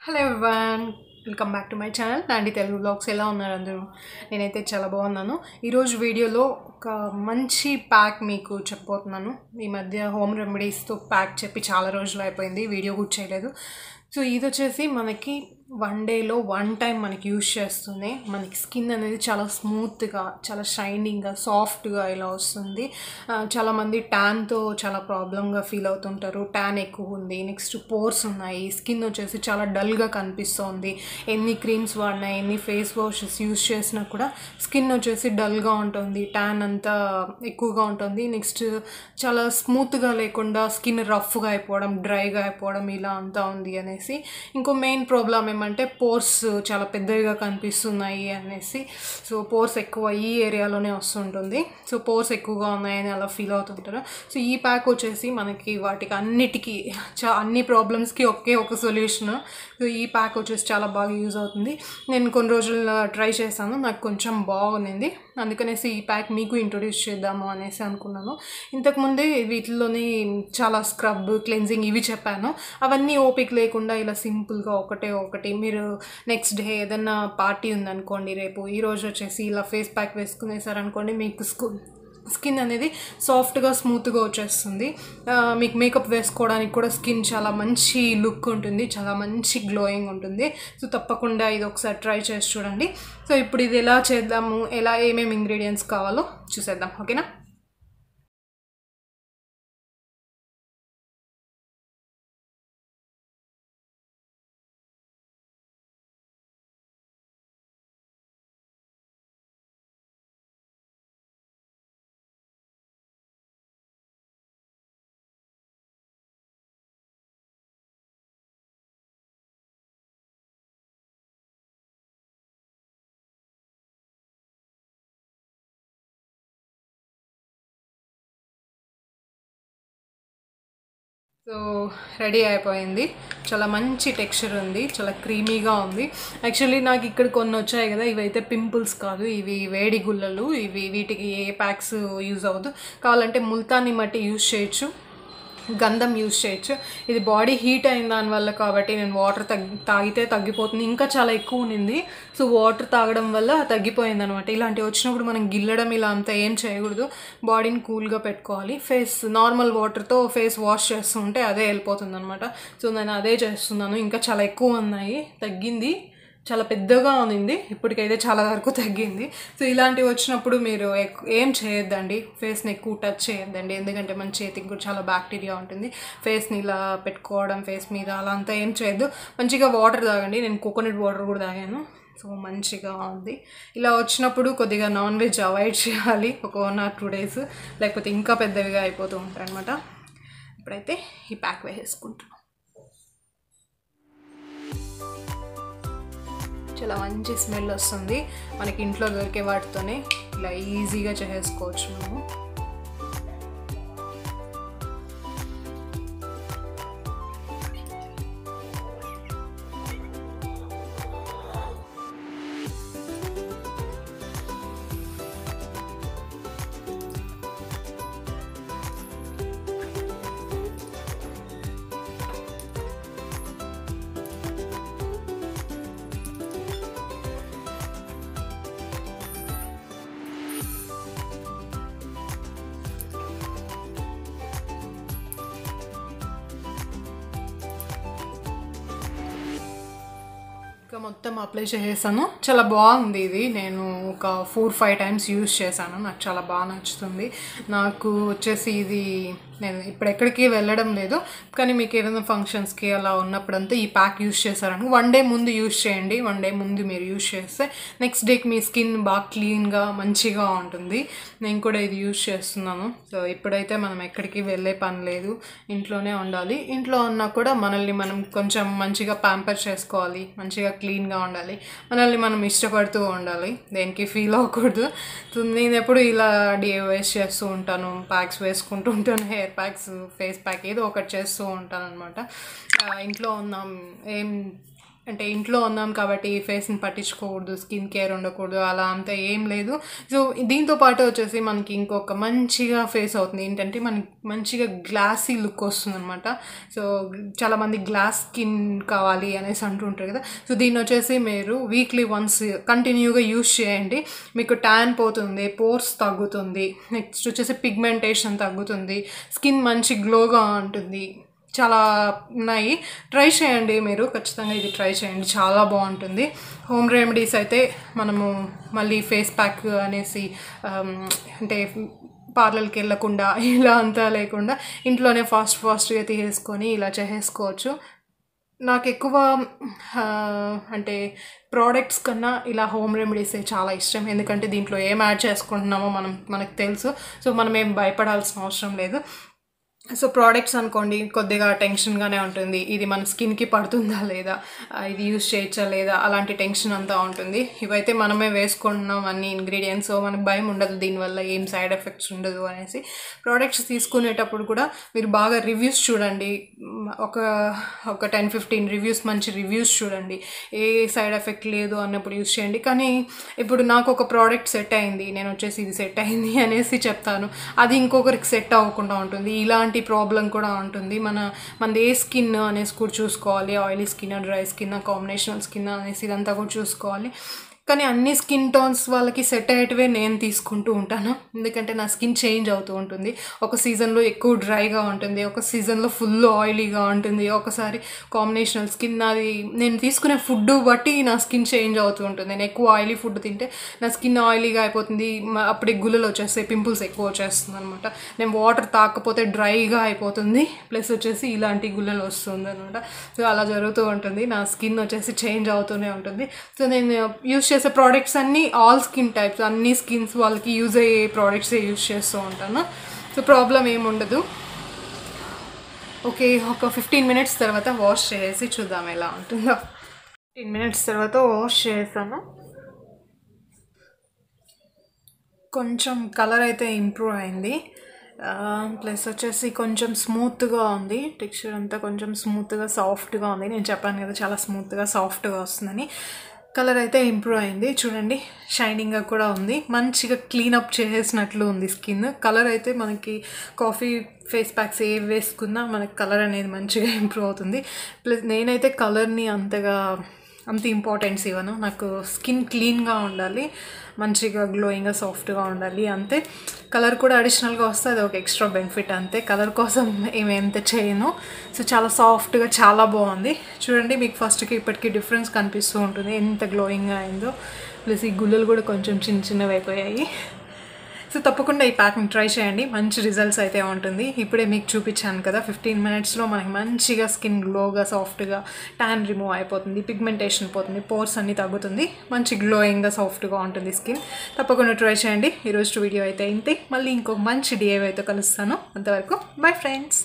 Hello everyone, welcome back to my channel నాండి Telugu vlogs. ఎలా ఉన్నారు అందరూ? నేనైతే చాలా బాగున్నాను. ఈరోజు వీడియోలో ఒక మంచి ప్యాక్ మీకు చెప్పబోతున్నాను. ఈ మధ్య హోమ్ రెమెడీస్తో ప్యాక్ చెప్పి చాలా రోజులు అయిపోయింది, వీడియో కూడా చేయలేదు. సో ఇది వచ్చేసి మనకి వన్ డేలో వన్ టైం మనకి యూజ్ చేస్తూనే మనకి స్కిన్ అనేది చాలా స్మూత్గా, చాలా షైనింగ్గా, సాఫ్ట్గా ఇలా వస్తుంది. చాలామంది ట్యాన్తో చాలా ప్రాబ్లంగా ఫీల్ అవుతుంటారు. ట్యాన్ ఎక్కువ ఉంది, నెక్స్ట్ పోర్స్ ఉన్నాయి, స్కిన్ వచ్చేసి చాలా డల్గా కనిపిస్తుంది. ఎన్ని క్రీమ్స్ వాడినా, ఎన్ని ఫేస్ వాషెస్ యూజ్ చేసినా కూడా స్కిన్ వచ్చేసి డల్గా ఉంటుంది, ట్యాన్ అంతా ఎక్కువగా ఉంటుంది. నెక్స్ట్ చాలా స్మూత్గా లేకుండా స్కిన్ రఫ్గా అయిపోవడం, డ్రైగా అయిపోవడం ఇలా అంతా ఉంది అనేసి. ఇంకో మెయిన్ ప్రాబ్లం ఏమంటే పోర్స్ చాలా పెద్దగా కనిపిస్తున్నాయి అనేసి. సో పోర్స్ ఎక్కువ ఈ ఏరియాలోనే వస్తుంటుంది. సో పోర్స్ ఎక్కువగా ఉన్నాయని అలా ఫీల్ అవుతుంటారు. సో ఈ ప్యాక్ వచ్చేసి మనకి వాటికి అన్నిటికీ అన్ని ప్రాబ్లమ్స్కి ఒకే ఒక సొల్యూషన్. సో ఈ ప్యాక్ వచ్చేసి చాలా బాగా యూజ్ అవుతుంది. నేను కొన్ని రోజులు ట్రై చేశాను, నాకు కొంచెం బాగుంది. అందుకనేసి ఈ ప్యాక్ మీకు ఇంట్రొడ్యూస్ చేద్దాము అనేసి అనుకున్నాను. ఇంతకుముందే వీటిలోని చాలా స్క్రబ్, క్లెన్జింగ్ ఇవి చెప్పాను. అవన్నీ ఓపిక లేకుండా ఇలా సింపుల్గా ఒకటి మీరు నెక్స్ట్ డే ఏదన్నా పార్టీ ఉందనుకోండి, రేపు ఈరోజు వచ్చేసి ఇలా ఫేస్ ప్యాక్ వేసుకునేసారనుకోండి, మీకు స్కిన్ అనేది సాఫ్ట్గా, స్మూత్గా వచ్చేస్తుంది. మీకు మేకప్ వేసుకోవడానికి కూడా స్కిన్ చాలా మంచి లుక్ ఉంటుంది, చాలా మంచి గ్లోయింగ్ ఉంటుంది. సో తప్పకుండా ఇది ఒకసారి ట్రై చేసి చూడండి. సో ఇప్పుడు ఇది ఎలా చేద్దాము, ఎలా ఏమేమి ఇంగ్రీడియంట్స్ కావాలో చూసేద్దాం, ఓకేనా? సో రెడీ అయిపోయింది. చాలా మంచి టెక్స్చర్ ఉంది, చాలా క్రీమీగా ఉంది. యాక్చువల్లీ నాకు ఇక్కడ కొన్ని వచ్చాయి కదా, ఇవైతే పింపుల్స్ కాదు, ఇవి వేడి గుల్లలు. వీటికి ఏ ప్యాక్స్ యూజ్ అవ్వదు. కావాలంటే ముల్తానీ మట్టి యూజ్ చేయొచ్చు, గంధం యూజ్ చేయొచ్చు. ఇది బాడీ హీట్ అయిన దానివల్ల కాబట్టి నేను వాటర్ తాగితే తగ్గిపోతుంది. ఇంకా చాలా ఎక్కువ ఉన్నింది, సో వాటర్ తాగడం వల్ల తగ్గిపోయింది అనమాట. ఇలాంటివి వచ్చినప్పుడు మనం గిల్లడం ఇలా అంతా ఏం చేయకూడదు, బాడీని కూల్గా పెట్టుకోవాలి. ఫేస్ నార్మల్ వాటర్తో ఫేస్ వాష్ చేస్తూ ఉంటే అదే వెళ్ళిపోతుంది అనమాట. సో నేను అదే చేస్తున్నాను. ఇంకా చాలా ఎక్కువ ఉన్నాయి, తగ్గింది, చాలా పెద్దగా ఉంది, ఇప్పటికైతే చాలా వరకు తగ్గింది. సో ఇలాంటివి వచ్చినప్పుడు మీరు ఏం చేయొద్దండి, ఫేస్ని ఎక్కువ టచ్ చేయొద్దండి, ఎందుకంటే మన చేతికి కూడా చాలా బ్యాక్టీరియా ఉంటుంది. ఫేస్ని ఇలా పెట్టుకోవడం, ఫేస్ మీద అలా అంతా ఏం చేయొద్దు. మంచిగా వాటర్ తాగండి. నేను కోకోనట్ వాటర్ కూడా తాగాను, సో మంచిగా ఉంది. ఇలా వచ్చినప్పుడు కొద్దిగా నాన్ వెజ్ అవాయిడ్ చేయాలి ఒక 1 or 2 days, లేకపోతే ఇంకా పెద్దవిగా అయిపోతూ ఉంటాయి అనమాట. ఇప్పుడైతే ఈ ప్యాక్ వేసేసుకుంటున్నాను. చాలా మంచి స్మెల్ వస్తుంది. మనకి ఇంట్లో దొరికే వాటితోనే ఇలా ఈజీగా చేసేసుకోవచ్చు మేము. ఇంకా మొత్తం అప్లై చేసేసాను. చాలా బాగుంది ఇది. నేను ఒక 4-5 times యూజ్ చేశాను, నాకు చాలా బాగా నచ్చుతుంది. నాకు వచ్చేసి ఇది నేను ఇప్పుడు ఎక్కడికి వెళ్ళడం లేదు, కానీ మీకు ఏదైనా ఫంక్షన్స్కి అలా ఉన్నప్పుడంతా ఈ ప్యాక్ యూజ్ చేశారని 1 day ముందు యూజ్ చేయండి. 1 day ముందు మీరు యూజ్ చేస్తే నెక్స్ట్ డేకి మీ స్కిన్ బాగా క్లీన్గా మంచిగా ఉంటుంది. నేను కూడా ఇది యూజ్ చేస్తున్నాను. సో ఇప్పుడైతే మనం ఎక్కడికి వెళ్ళే పని లేదు, ఇంట్లోనే ఉండాలి. ఇంట్లో ఉన్నా కూడా మనల్ని మనం కొంచెం మంచిగా ప్యాంపర్ చేసుకోవాలి, మంచిగా క్లీన్గా ఉండాలి, మనల్ని మనం ఇష్టపడుతూ ఉండాలి, దేనికి ఫీల్ అవ్వకూడదు. సో నేను ఎప్పుడు ఇలా డిఐవైస్ చేస్తూ ఉంటాను, ప్యాక్స్ వేసుకుంటూ ఉంటాను, హెయిర్ ప్యాక్స్, ఫేస్ ప్యాక్ ఏదో ఒకటి చేస్తూ ఉంటాను అనమాట. ఇంట్లో ఉన్నాం, ఏం అంటే ఇంట్లో ఉన్నాం కాబట్టి ఫేస్ని పట్టించుకోకూడదు, స్కిన్ కేర్ ఉండకూడదు, అలా అంతా ఏం లేదు. సో దీంతో పాటు వచ్చేసి మనకి ఇంకొక మంచిగా ఫేస్ అవుతుంది ఏంటంటే మనకి మంచిగా గ్లాసీ లుక్ వస్తుంది అనమాట. సో చాలామంది గ్లాస్ స్కిన్ కావాలి అనేసి అంటుంటారు కదా. సో దీన్ని వచ్చేసి మీరు వీక్లీ వన్స్ కంటిన్యూగా యూస్ చేయండి. మీకు ట్యాన్ పోతుంది, పోర్స్ తగ్గుతుంది, నెక్స్ట్ వచ్చేసి పిగ్మెంటేషన్ తగ్గుతుంది, స్కిన్ మంచి గ్లోగా ఉంటుంది. చాలా ఉన్నాయి, ట్రై చేయండి మీరు, ఖచ్చితంగా ఇది ట్రై చేయండి, చాలా బాగుంటుంది. హోమ్ రెమెడీస్ అయితే మనము మళ్ళీ ఫేస్ ప్యాక్ అనేసి అంటే పార్లర్కి వెళ్ళకుండా ఇలా అంతా లేకుండా ఇంట్లోనే ఫాస్ట్గా తీసేసుకొని ఇలా చేసేసుకోవచ్చు. నాకు ఎక్కువ అంటే ప్రోడక్ట్స్ కన్నా ఇలా హోమ్ రెమెడీసే చాలా ఇష్టం. ఎందుకంటే దీంట్లో ఏం యాడ్ చేసుకుంటున్నామో మనకు తెలుసు. సో మనం ఏం భయపడాల్సిన అవసరం లేదు. సో ప్రోడక్ట్స్ అనుకోండి కొద్దిగా టెన్షన్గానే ఉంటుంది, ఇది మన స్కిన్కి పడుతుందా లేదా, ఇది యూస్ చేయొచ్చా లేదా, అలాంటి టెన్షన్ అంతా ఉంటుంది. ఇవైతే మనమే వేసుకుంటున్నాం అన్ని ఇంగ్రీడియంట్స్, సో మనకు భయం ఉండదు, దీనివల్ల ఏం సైడ్ ఎఫెక్ట్స్ ఉండదు అనేసి. ప్రోడక్ట్స్ తీసుకునేటప్పుడు కూడా మీరు బాగా రివ్యూస్ చూడండి, ఒక 10-15 రివ్యూస్, మంచి రివ్యూస్ చూడండి, ఏ సైడ్ ఎఫెక్ట్ లేదు అన్నప్పుడు యూస్ చేయండి. కానీ ఇప్పుడు నాకు ఒక ప్రోడక్ట్ సెట్ అయింది, నేను వచ్చేసి ఇది సెట్ అయింది అనేసి చెప్తాను, అది ఇంకొకరికి సెట్ అవ్వకుండా ఉంటుంది. ఇలాంటి ప్రాబ్లం కూడా ఉంటుంది. మనది ఏ స్కిన్ అనేసి కూడా చూసుకోవాలి, oily skin, dry skin, combinational skin అనేసి ఇదంతా కూడా చూసుకోవాలి. కానీ అన్ని స్కిన్ టోన్స్ వాళ్ళకి సెట్ అయ్యేటివే నేను తీసుకుంటూ ఉంటాను, ఎందుకంటే నా స్కిన్ చేంజ్ అవుతూ ఉంటుంది. ఒక సీజన్లో ఎక్కువ డ్రైగా ఉంటుంది, ఒక సీజన్లో ఫుల్ ఆయిలీగా ఉంటుంది, ఒకసారి కాంబినేషనల్ స్కిన్. నాది నేను తీసుకునే ఫుడ్ బట్టి నా స్కిన్ చేంజ్ అవుతూ ఉంటుంది. నేను ఎక్కువ ఆయిలీ ఫుడ్ తింటే నా స్కిన్ ఆయిలీగా అయిపోతుంది, అప్పుడే గుల్లలు వచ్చేస్తాయి, పింపుల్స్ ఎక్కువ వచ్చేస్తుంది అనమాట. నేను వాటర్ తాకపోతే డ్రైగా అయిపోతుంది, ప్లస్ వచ్చేసి ఇలాంటి గుల్లలు వస్తుంది అనమాట. సో అలా జరుగుతూ ఉంటుంది, నా స్కిన్ వచ్చేసి చేంజ్ అవుతూనే ఉంటుంది. సో నేను యూస్ చేసే ప్రోడక్ట్స్ అన్నీ ఆల్ స్కిన్ టైప్స్, అన్ని స్కిన్స్ వాళ్ళకి యూజ్ అయ్యే ప్రోడక్ట్సే యూజ్ చేస్తూ ఉంటాను. సో ప్రాబ్లం ఏముండదు. ఓకే, ఒక 15 మినిట్స్ తర్వాత వాష్ చేసి చూద్దాం ఎలా ఉంటుందో. 15 మినిట్స్ తర్వాత వాష్ చేసాను, కొంచెం కలర్ అయితే ఇంప్రూవ్ అయింది, ప్లస్ వచ్చేసి కొంచెం స్మూత్గా ఉంది, టెక్స్చర్ అంతా కొంచెం స్మూత్గా సాఫ్ట్గా ఉంది. నేను చెప్పాను కదా చాలా స్మూత్గా సాఫ్ట్గా వస్తుందని. కలర్ అయితే ఇంప్రూవ్ అయింది, చూడండి షైనింగ్గా కూడా ఉంది, మంచిగా క్లీనప్ చేసేసినట్లు ఉంది స్కిన్. కలర్ అయితే మనకి కాఫీ ఫేస్ ప్యాక్స్ ఏ వేసుకున్నా మనకి కలర్ అనేది మంచిగా ఇంప్రూవ్ అవుతుంది. ప్లస్ నేనైతే కలర్ని అంత ఇంపార్టెన్స్ ఇవ్వను, నాకు స్కిన్ క్లీన్గా ఉండాలి, మంచిగా గ్లోయింగ్గా సాఫ్ట్గా ఉండాలి అంతే. కలర్ కూడా అడిషనల్గా వస్తే అది ఒక ఎక్స్ట్రా బెనిఫిట్ అంతే, కలర్ కోసం ఏమెంత చేయను. సో చాలా సాఫ్ట్గా చాలా బాగుంది, చూడండి మీకు ఫస్ట్కి ఇప్పటికీ డిఫరెన్స్ కనిపిస్తూ ఉంటుంది ఎంత గ్లోయింగ్గా అయిందో. ప్లస్ ఈ గుల్లలు కూడా కొంచెం చిన్నవి అయిపోయాయి. సో తప్పకుండా ఈ ప్యాక్ని ట్రై చేయండి, మంచి రిజల్ట్స్ అయితే ఉంటుంది. ఇప్పుడే మీకు చూపించాను కదా 15 మినిట్స్లో మనకి మంచిగా స్కిన్ గ్లోగా సాఫ్ట్గా, ట్యాన్ రిమూవ్ అయిపోతుంది, పిగ్మెంటేషన్ పోతుంది, పోర్స్ అన్నీ తగ్గుతుంది, మంచి గ్లోయింగ్గా సాఫ్ట్గా ఉంటుంది స్కిన్. తప్పకుండా ట్రై చేయండి. ఈరోజు వీడియో అయితే ఇంతే, మళ్ళీ ఇంకొక మంచి డిఐవైతో కలుస్తాను. అంతవరకు బై ఫ్రెండ్స్.